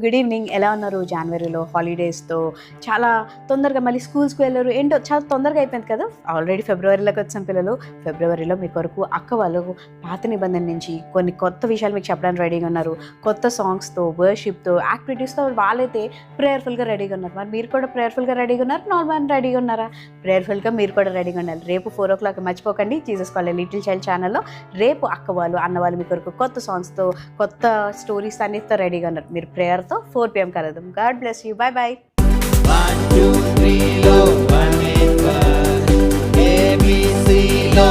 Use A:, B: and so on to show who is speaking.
A: Good evening. ఎలా ఉన్నారు? జనవరిలో హాలిడేస్‌తో చాలా తొందరగా మళ్ళీ స్కూల్స్‌కి వెళ్లరు. ఏంటో చాలా తొందరగా అయిపోయింది కదా! ఆల్రెడీ ఫిబ్రవరిలోకి వచ్చాం పిల్లలు. ఫిబ్రవరిలో మీ కొరకు అక్క వాళ్ళు పాత నిబంధన నుంచి కొన్ని కొత్త విషయాలు మీకు చెప్పడానికి రెడీగా ఉన్నారు. కొత్త సాంగ్స్‌తో, వర్షిప్‌తో, యాక్టివిటీస్‌తో వాళ్ళైతే ప్రేయర్‌ఫుల్‌గా రెడీగా ఉన్నారు. మరి మీరు కూడా ప్రేయర్‌ఫుల్‌గా రెడీగా ఉన్నారు? నార్మల్ రెడీగా ఉన్నారా? ప్రేయర్‌ఫుల్‌గా మీరు కూడా రెడీగా ఉండాలి. రేపు 4:00 మర్చిపోకండి. Jesus call a little child ఛానల్‌లో రేపు అక్క వాళ్ళు, అన్న వాళ్ళు మీ కొరకు కొత్త సాంగ్స్‌తో, కొత్త స్టోరీస్ అన్నిటితో రెడీగా ఉన్నారు. మీరు ప్రేయర్తో 4 PM కలుద్దాం. God bless you. By by.
B: 1 2 3 లో 1 8 1 ABC లో